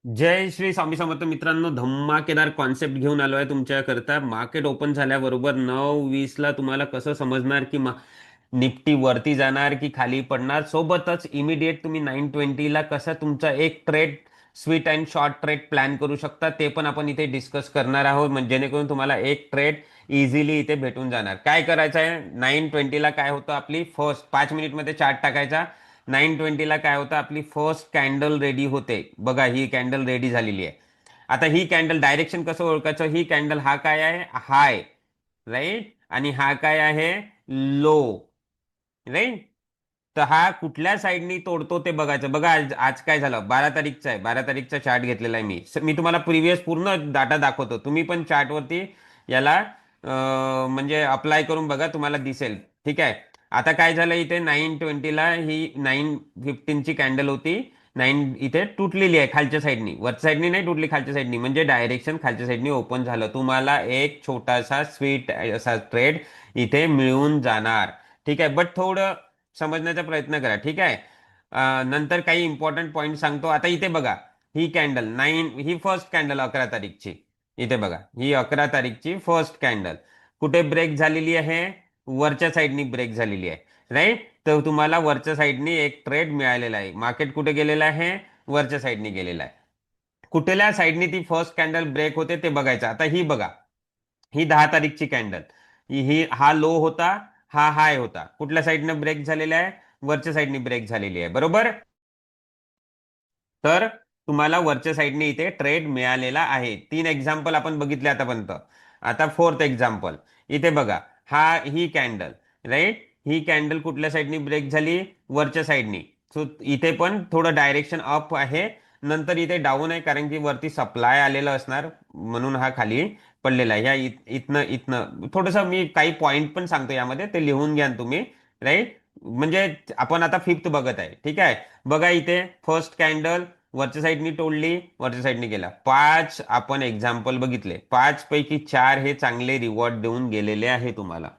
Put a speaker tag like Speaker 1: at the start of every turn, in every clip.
Speaker 1: जय श्री स्वामी समर्थ मित्रांनो, धम्माकेदार कॉन्सेप्ट घेऊन आलोय तुमच्याकरता. मार्केट ओपन झाल्याबरोबर 9:20 ला तुम्हाला कसं समजणार की निफ्टी वरती जाणार की खाली पडणार. सोबतच इमिडिएट तुम्ही 9:20 ला कसं तुमचा एक trade sweet and short trade plan करू शकता, ते पण आपण इथे डिस्कस करणार आहोत. म्हणजे जेणेकरून तुम्हाला एक ट्रेड इझिली इथे भेटून जाणार. काय करायचं आहे, 9:20 ला काय होतं, आपली फर्स्ट 5 मिनिटमध्ये चार्ट टाकायचा. 9:20 ला काय होतं, आपली फर्स्ट कॅन्डल रेडी होते. बघा, ही कॅन्डल रेडी झालेली आहे. आता ही कॅन्डल डायरेक्शन कसं ओळखायचं, ही कॅन्डल हा काय आहे, हाय, राईट, आणि हा काय आहे, लो, राईट. तर हा कुठल्या साईडनी तोडतो ते बघायचं. बघा, आज काय झालं, 12 तारीखचा आहे, 12 तारीखचा चार्ट घेतलेला आहे मी. मी तुम्हाला प्रिव्हियस पूर्ण डाटा दाखवतो. तुम्ही पण चार्टवरती याला म्हणजे अप्लाय करून बघा, तुम्हाला दिसेल. ठीक आहे. आता काय झालं, इथे 9:20 ला ही 9:15ची कॅन्डल होती. इथे तुटलेली आहे खालच्या साईडनी, वरच्या साईडनी नाही तुटली, खालच्या साईडनी, म्हणजे डायरेक्शन खालच्या साईडनी ओपन झालं. तुम्हाला एक छोटासा स्वीट असा ट्रेड इथे मिळून जाणार. ठीक आहे, बट थोडं समजण्याचा प्रयत्न करा. ठीक आहे. नंतर काही इम्पॉर्टंट पॉईंट सांगतो. आता इथे बघा, ही कॅन्डल ही फर्स्ट कॅन्डल 11 तारीखची. इथे बघा, ही 11 तारीखची फर्स्ट कॅन्डल कुठे ब्रेक झालेली आहे, वरच्या साईडनी ब्रेक झालेली आहे, राईट. तर तुम्हाला वरच्या साईडनी एक ट्रेड मिळालेला आहे. मार्केट कुठे गेलेलं आहे, वरच्या साईडनी गेलेला आहे. कुठल्या साईडनी ती फर्स्ट कॅन्डल ब्रेक होते ते बघायचं. आता ही बघा, ही 10 तारीखची कॅन्डल, हा लो होता, हा हाय होता. कुठल्या साईडनं ब्रेक झालेला आहे, वरच्या साईडनी ब्रेक झालेली आहे, बरोबर. तर तुम्हाला वरच्या साईडने इथे ट्रेड मिळालेला आहे. 3 एक्झाम्पल आपण बघितले आतापर्यंत. आता फोर्थ एक्झाम्पल, इथे बघा, ही कॅन्डल, राईट. ही कॅन्डल कुठल्या साईडनी ब्रेक झाली, वरच्या साईडनी. सो इथे पण थोडं डायरेक्शन अप आहे. नंतर इथे डाऊन आहे, कारण की वरती सप्लाय आलेलं असणार, म्हणून हा खाली पडलेला आहे. इथनं इथनं थोडंसं मी काही पॉईंट पण सांगतो यामध्ये, ते लिहून घ्या तुम्ही, राईट. म्हणजे आपण आता फिफ्थ बघत आहे. ठीक आहे. बघा, इथे फर्स्ट कॅन्डल वरच्या साईडनी तोडली, वरच्या साईडनी गेला. 5 आपण एक्झाम्पल बघितले, 5 पैकी 4 हे चांगले रिवॉर्ड देऊन गेलेले आहे तुम्हाला.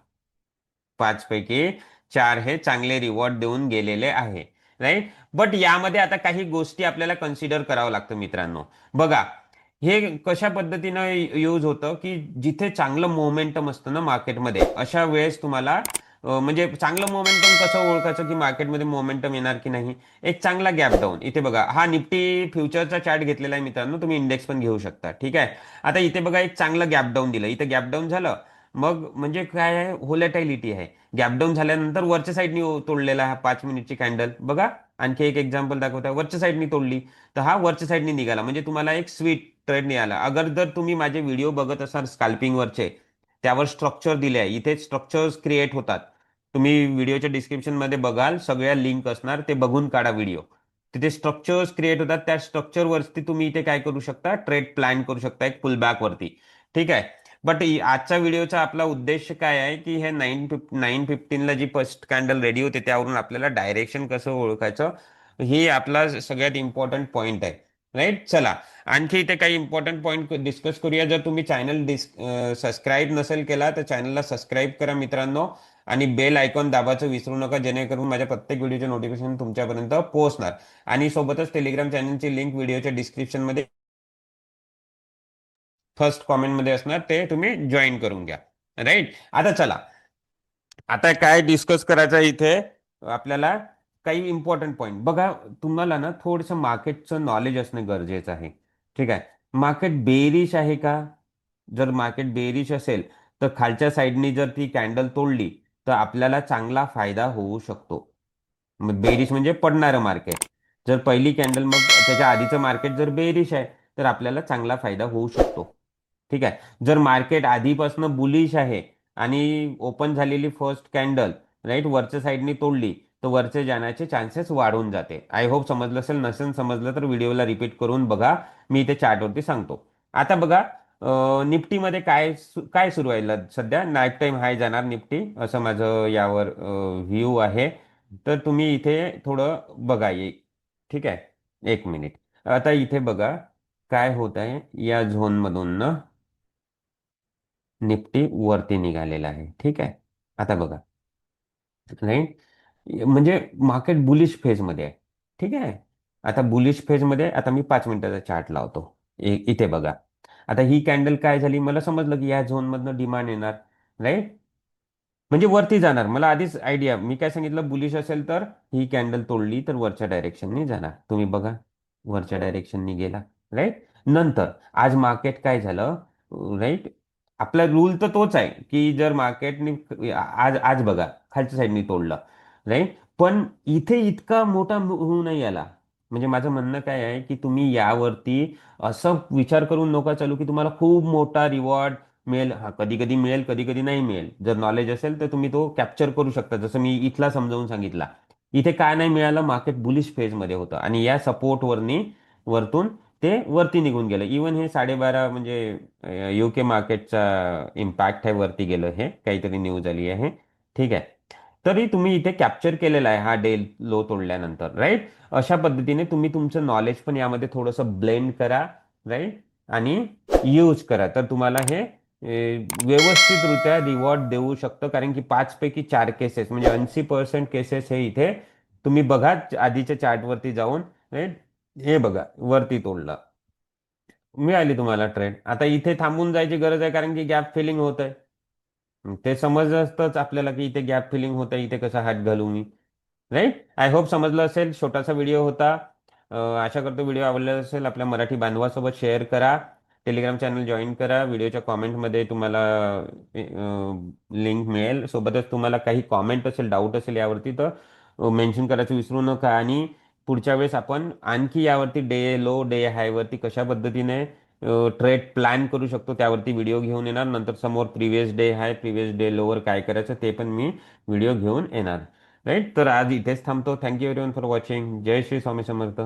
Speaker 1: 5 पैकी 4 हे चांगले रिवॉर्ड देऊन गेलेले आहे, राईट. बट यामध्ये आता काही गोष्टी आपल्याला कन्सिडर करावं लागतं मित्रांनो. बघा, हे कशा पद्धतीनं यूज होतं, की जिथे चांगलं मोमेंटम असतं ना मार्केटमध्ये, अशा वेळेस तुम्हाला म्हणजे चांगलं मोमेंटम कसं ओळखायचं, की मार्केटमध्ये मोमेंटम येणार की नाही. एक चांगला गॅप डाऊन, इथे बघा, हा निफ्टी फ्युचरचा चार्ट घेतलेला आहे मित्रांनो, तुम्ही इंडेक्स पण घेऊ शकता. ठीक आहे. आता इथे बघा, एक चांगलं गॅप डाऊन दिलं, इथे गॅप डाऊन झालं. मग म्हणजे काय आहे, व्होलॅटिलिटी आहे. गॅप डाऊन झाल्यानंतर वरच्या साईडनी तोडलेला हा 5 मिनिटची कॅन्डल बघा. आणखी एक एक्झाम्पल दाखवता, वरच्या साईडनी तोडली, तर हा वरच्या साईडनी निघाला, म्हणजे तुम्हाला एक स्वीट ट्रेड निघाला. अगर जर तुम्ही माझे व्हिडिओ बघत असाल स्कॅल्पिंगवरचे, त्यावर स्ट्रक्चर दिले आहे, इथे स्ट्रक्चर्स क्रिएट होतात. तुम्ही व्हिडिओच्या डिस्क्रिप्शन मध्ये बघाल, सगळ्या लिंक असणार, ते बघून काढा व्हिडिओ. तिथे स्ट्रक्चर्स क्रिएट होतात. त्या स्ट्रक्चरवरती तुम्ही इथे काय करू शकता, ट्रेड प्लॅन करू शकता एक पुलबॅक वरती. ठीक आहे. बट आजच्या व्हिडिओचा आपला उद्देश काय आहे, की हे 9:15ला जी फर्स्ट कॅन्डल रेडी होते, त्यावरून आपल्याला डायरेक्शन कसं ओळखायचं, ही आपला सगळ्यात इम्पॉर्टंट पॉईंट आहे, राईट. चला, आणखी इथे काही इम्पॉर्टंट पॉईंट डिस्कस करूया. जर तुम्ही चॅनल सबस्क्राईब नसेल केला, तर चॅनलला सबस्क्राईब करा मित्रांनो. आणि बेल आयकॉन दाबायचं विसरू नका, जेणेकरून माझ्या प्रत्येक व्हिडिओचे नोटिफिकेशन तुमच्यापर्यंत पोहोचणार. आणि सोबतच टेलिग्राम चॅनलची लिंक व्हिडिओच्या डिस्क्रिप्शन मध्ये फर्स्ट कॉमेंट मध्ये असणार, ते तुम्ही जॉईन करून घ्या, राईट. आता चला, आता काय डिस्कस करायचं आहे इथे आपल्याला, काही इम्पॉर्टंट पॉईंट बघा. तुम्हाला ना थोडंसं मार्केटचं नॉलेज असणं गरजेचं आहे. ठीक आहे. मार्केट बेरिश आहे का, जर मार्केट बेरिश असेल, तर खालच्या साईडनी जर ती कॅन्डल तोडली, तर आपल्याला चांगला फायदा होऊ शकतो. मग बेरिश म्हणजे पडणारं मार्केट. जर पहिली कॅन्डल, मग त्याच्या आधीचं मार्केट जर बेरिश आहे, तर आपल्याला चांगला फायदा होऊ शकतो. ठीक आहे. जर मार्केट आधीपासून बुलिश आहे आणि ओपन झालेली फर्स्ट कॅन्डल, राईट, वरच्या साईडनी तोडली, तर वरचे जाण्याचे चान्सेस वाढून जाते. आय होप समजलं असेल. नसेल समजलं तर व्हिडिओला रिपीट करून बघा, मी इथे चार्टवरती सांगतो. आता बघा, निफ्टीमध्ये काय सुरू आहे सध्या, नाईट टाइम हाय जाणार निफ्टी, असं माझं यावर व्ह्यू आहे. तर तुम्ही इथे थोडं बघा, ठीक आहे, 1 मिनिट. आता इथे बघा काय होत आहे, या झोनमधून ना निफ्टी वरती निघालेला आहे. ठीक आहे. आता बघा, राईट, म्हणजे मार्केट बुलिश फेजमध्ये आहे. ठीक आहे. आता बुलिश फेजमध्ये आता मी 5 मिनिटाचा चार्ट लावतो. इथे बघा. आता ही कॅन्डल काय झाली, मला समजलं की या झोनमधनं डिमांड येणार, राईट. म्हणजे वरती जाणार. मला आधीच आयडिया, मी काय सांगितलं, बुलिश असेल तर ही कॅन्डल तोडली तर वरच्या डायरेक्शननी जाणार. तुम्ही बघा, वरच्या डायरेक्शननी गेला, राईट. नंतर आज मार्केट काय झालं, राईट. आपला रूल तर तोच आहे की जर मार्केटने आज आज बघा खालच्या साईडनी तोडलं, राईट. पण इथे इतका मोठा होऊ नाही आला. म्हणजे माझं म्हणणं काय आहे की तुम्ही यावरती असं विचार करून नका चालू की तुम्हाला खूप मोठा रिवॉर्ड मिळेल. हा, कधी कधी मिळेल, कधी कधी नाही मिळेल. जर नॉलेज असेल तर तुम्ही तो कॅप्चर करू शकता, जसं मी इथला समजावून सांगितला. इथे काय नाही मिळालं, मार्केट बुलिश फेज मध्ये होतं आणि या सपोर्ट वरतून ते वरती निघून गेलं. इवन हे 12:30 म्हणजे युके मार्केटचा इम्पॅक्ट आहे, वरती गेलं, हे काहीतरी न्यूज आली आहे. ठीक आहे. तरी तुम्ही इथे कॅप्चर केलेला आहे हा डे लो तोडल्यानंतर, राईट. अशा पद्धतीने तुम्ही तुमचं नॉलेज पण यामध्ये थोडंसं ब्लेंड करा, राईट. आणि यूज करा, तर तुम्हाला हे व्यवस्थितरित्या रिवॉर्ड देऊ शकतं. कारण की 5 पैकी 4 केसेस म्हणजे 80% केसेस हे इथे तुम्ही बघा आधीच्या चार्टवरती जाऊन, राईट. हे बघा वरती तोडलं, मिळाली तुम्हाला ट्रेड. आता इथे थांबून जायची गरज आहे कारण की गॅप फिलिंग होत आहे. ते समजतच आपल्याला की इथे गॅप फिलिंग होत आहे, इथे कसा हात घालू मी, राईट. आय होप समजलं असेल. छोटासा व्हिडिओ होता. आशा करतो व्हिडिओ आवडला असेल. आपल्या मराठी बांधवासोबत शेअर करा. टेलिग्राम चॅनल जॉईन करा. व्हिडिओच्या कॉमेंटमध्ये तुम्हाला लिंक मिळेल. सोबतच तुम्हाला काही कॉमेंट असेल, डाऊट असेल यावरती, तर मेन्शन करायचं विसरू नका. आणि पुढच्या वेळेस आपण आणखी यावरती डे लो डे हायवरती कशा पद्धतीने ट्रेड प्लॅन करू शकतो त्यावरती व्हिडिओ घेऊन येणार. नंतर समोर प्रिव्हियस डे हाय, प्रिव्हियस डे लोवर काय करायचं ते पण मी व्हिडिओ घेऊन येणार, राईट. तर आज इथेच थांबतो. Thank you everyone for watching. Jai Shri Swami Samarth.